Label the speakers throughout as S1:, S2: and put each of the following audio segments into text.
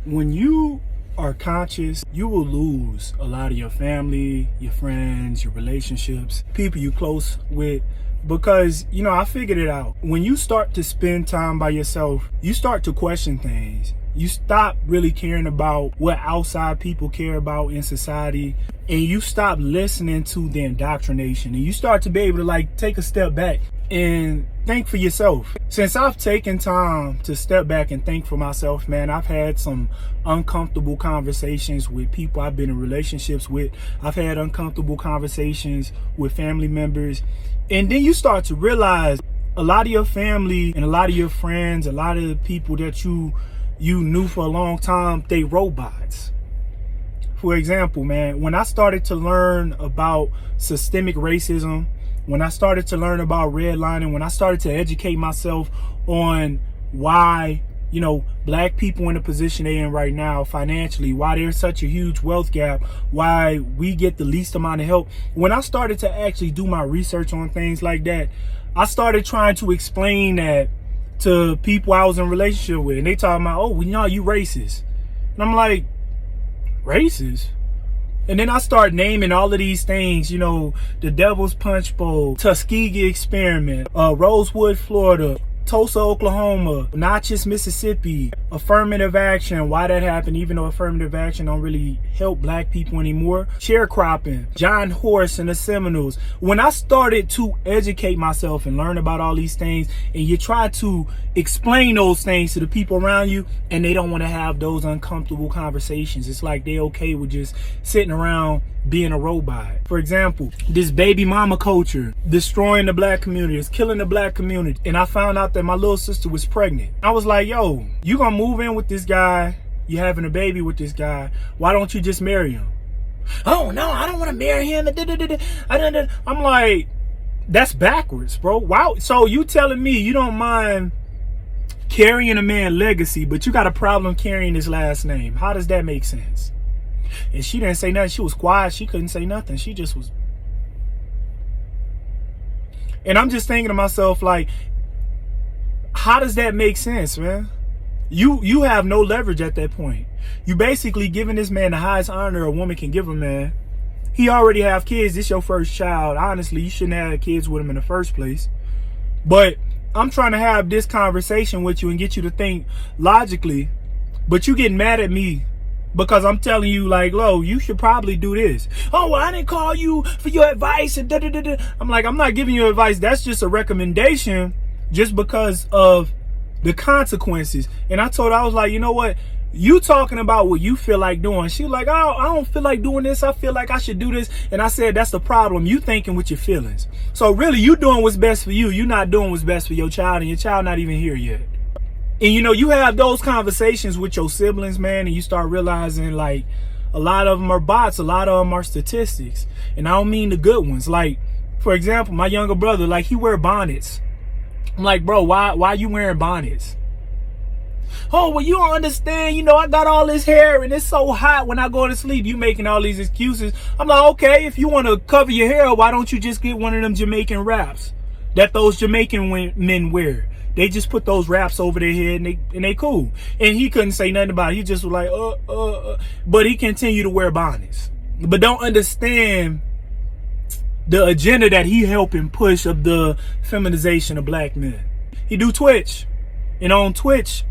S1: When you are conscious, you will lose a lot of your family, your friends, your relationships, people you close with. Because, I figured it out. When you start to spend time by yourself, you start to question things. You stop really caring about what outside people care about in society. And you stop listening to the indoctrination. And you start to be able to take a step back and think for yourself. Since I've taken time to step back and think for myself, man, I've had some uncomfortable conversations with people I've been in relationships with. I've had uncomfortable conversations with family members. And then you start to realize a lot of your family and a lot of your friends, a lot of the people that you knew for a long time, they robots. For example, man, when I started to learn about systemic racism, when I started to learn about redlining, when I started to educate myself on why, black people in the position they're in right now financially, why there's such a huge wealth gap, why we get the least amount of help. When I started to actually do my research on things like that, I started trying to explain that to people I was in a relationship with. And they talking about, oh, you racist. And I'm like, racist? And then I start naming all of these things, the Devil's Punch Bowl, Tuskegee Experiment, Rosewood, Florida, Tulsa, Oklahoma, Natchez, Mississippi, affirmative action, why that happened, even though affirmative action don't really help black people anymore, sharecropping, John Horse and the Seminoles. When I started to educate myself and learn about all these things, and you try to explain those things to the people around you, and they don't want to have those uncomfortable conversations. It's like they okay with just sitting around being a robot. For example, this baby mama culture destroying the black community, it's killing the black community. And I found out that my little sister was pregnant. I was like, yo, you gonna move in with this guy, you having a baby with this guy, why don't you just marry him? Oh no, I don't want to marry him. I'm like, that's backwards, bro. Wow. So you telling me you don't mind carrying a man's legacy, but you got a problem carrying his last name? How does that make sense? And she didn't say nothing. She was quiet. She couldn't say nothing. She just was. And I'm just thinking to myself, how does that make sense, man? You have no leverage at that point. You basically giving this man the highest honor a woman can give a man. He already have kids. This your first child. Honestly, you shouldn't have kids with him in the first place. But I'm trying to have this conversation with you and get you to think logically. But you get mad at me because I'm telling you, Lo, you should probably do this. Oh, well, I didn't call you for your advice. And I'm like, I'm not giving you advice. That's just a recommendation just because of the consequences. And I told her, I was like, you know what? You talking about what you feel like doing. She was like, oh, I don't feel like doing this. I feel like I should do this. And I said, that's the problem. You thinking with your feelings. So really, you doing what's best for you. You're not doing what's best for your child, and your child not even here yet. And you have those conversations with your siblings, man, and you start realizing a lot of them are bots, a lot of them are statistics. And I don't mean the good ones. For example, my younger brother, he wear bonnets. I'm like, bro, why you wearing bonnets? Oh, well, you don't understand. I got all this hair and it's so hot when I go to sleep. You making all these excuses. I'm like, okay, if you want to cover your hair, why don't you just get one of them Jamaican wraps that those Jamaican men wear? They just put those wraps over their head and they cool. And he couldn't say nothing about it. He just was like, but he continued to wear bonnets. But don't understand the agenda that he helping push of the feminization of black men. He do Twitch. And on Twitch,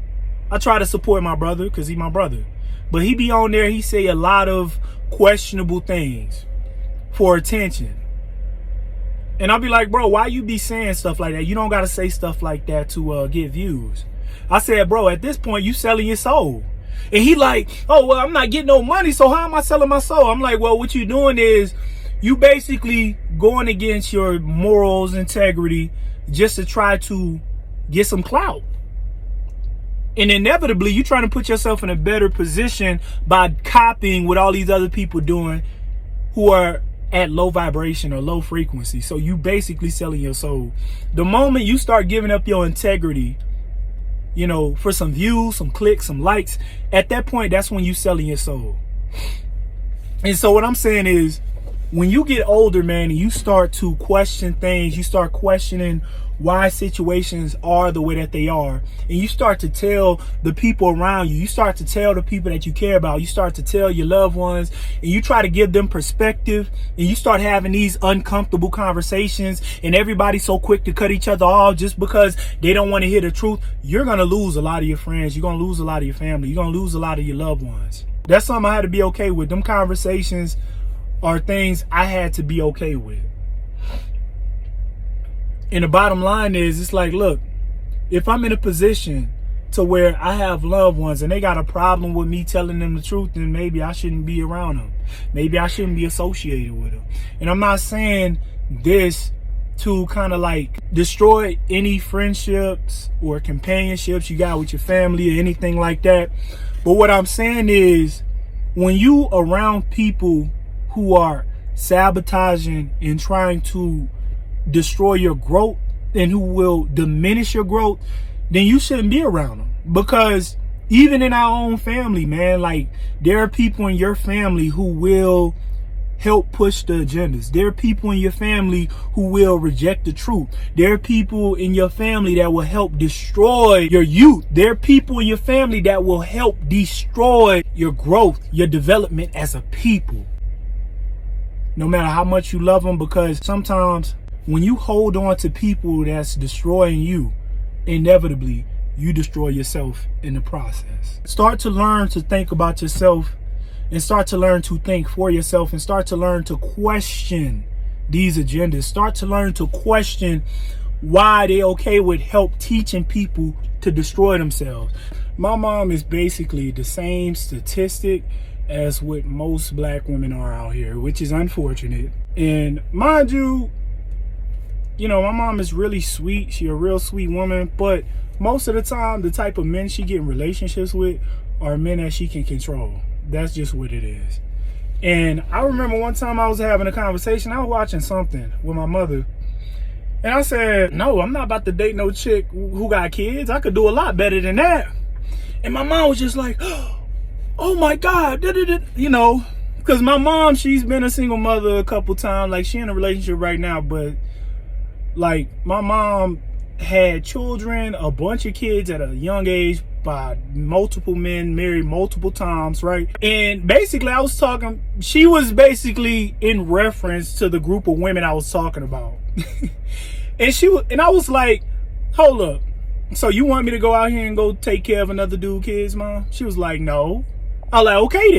S1: I try to support my brother because he's my brother. But he be on there, he say a lot of questionable things for attention. And I'll be like, bro, why you be saying stuff like that? You don't got to say stuff like that to get views. I said, bro, at this point, you selling your soul. And he like, oh, well, I'm not getting no money, so how am I selling my soul? I'm like, well, what you doing is you basically going against your morals, integrity, just to try to get some clout. And inevitably, you're trying to put yourself in a better position by copying what all these other people doing who are at low vibration or low frequency. So you basically selling your soul. The moment you start giving up your integrity, for some views, some clicks, some likes, at that point, that's when you selling your soul. And so what I'm saying is, when you get older, man, and you start to question things, you start questioning why situations are the way that they are. And you start to tell the people around you, you start to tell the people that you care about, you start to tell your loved ones, and you try to give them perspective, and you start having these uncomfortable conversations, and everybody's so quick to cut each other off just because they don't want to hear the truth. You're going to lose a lot of your friends. You're going to lose a lot of your family. You're going to lose a lot of your loved ones. That's something I had to be okay with. Them conversations are things I had to be okay with. And the bottom line is, it's like, look, if I'm in a position to where I have loved ones and they got a problem with me telling them the truth, then maybe I shouldn't be around them. Maybe I shouldn't be associated with them. And I'm not saying this to kind of like destroy any friendships or companionships you got with your family or anything like that. But what I'm saying is, when you around people who are sabotaging and trying to destroy your growth and who will diminish your growth, then you shouldn't be around them. Because even in our own family, man, like, there are people in your family who will help push the agendas. There are people in your family who will reject the truth. There are people in your family that will help destroy your youth. There are people in your family that will help destroy your growth, your development as a people. No matter how much you love them, because sometimes when you hold on to people that's destroying you, inevitably you destroy yourself in the process. Start to learn to think about yourself, and start to learn to think for yourself, and start to learn to question these agendas. Start to learn to question why they okay with help teaching people to destroy themselves. My mom is basically the same statistic as what most black women are out here, which is unfortunate. And mind you, my mom is really sweet. She's a real sweet woman, but most of the time, the type of men she get in relationships with are men that she can control. That's just what it is. And I remember one time I was having a conversation. I was watching something with my mother, and I said, no, I'm not about to date no chick who got kids. I could do a lot better than that. And my mom was just like, oh my God, because my mom, she's been a single mother a couple times. Like, she in a relationship right now, but like, my mom had children, a bunch of kids at a young age by multiple men, married multiple times, right? And basically she was basically in reference to the group of women I was talking about. and I was like, hold up. So you want me to go out here and go take care of another dude's kids, Mom? She was like, no. I was like, okay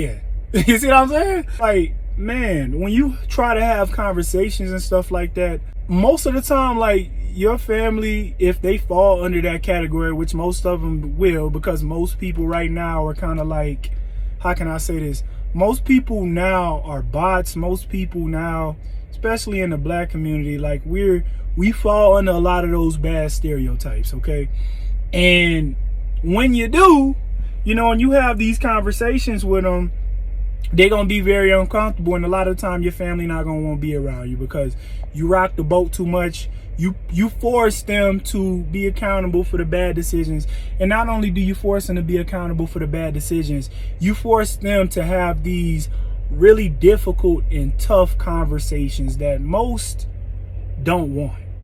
S1: then. You see what I'm saying? Like, man, when you try to have conversations and stuff like that, most of the time, like, your family, if they fall under that category, which most of them will, because most people right now are kind of like, how can I say this? Most people now are bots. Most people now, especially in the black community, like, we fall under a lot of those bad stereotypes, okay? And when you do, and you have these conversations with them, they're going to be very uncomfortable, and a lot of the time your family not going to want to be around you because you rock the boat too much. You force them to be accountable for the bad decisions. And not only do you force them to be accountable for the bad decisions, you force them to have these really difficult and tough conversations that most don't want.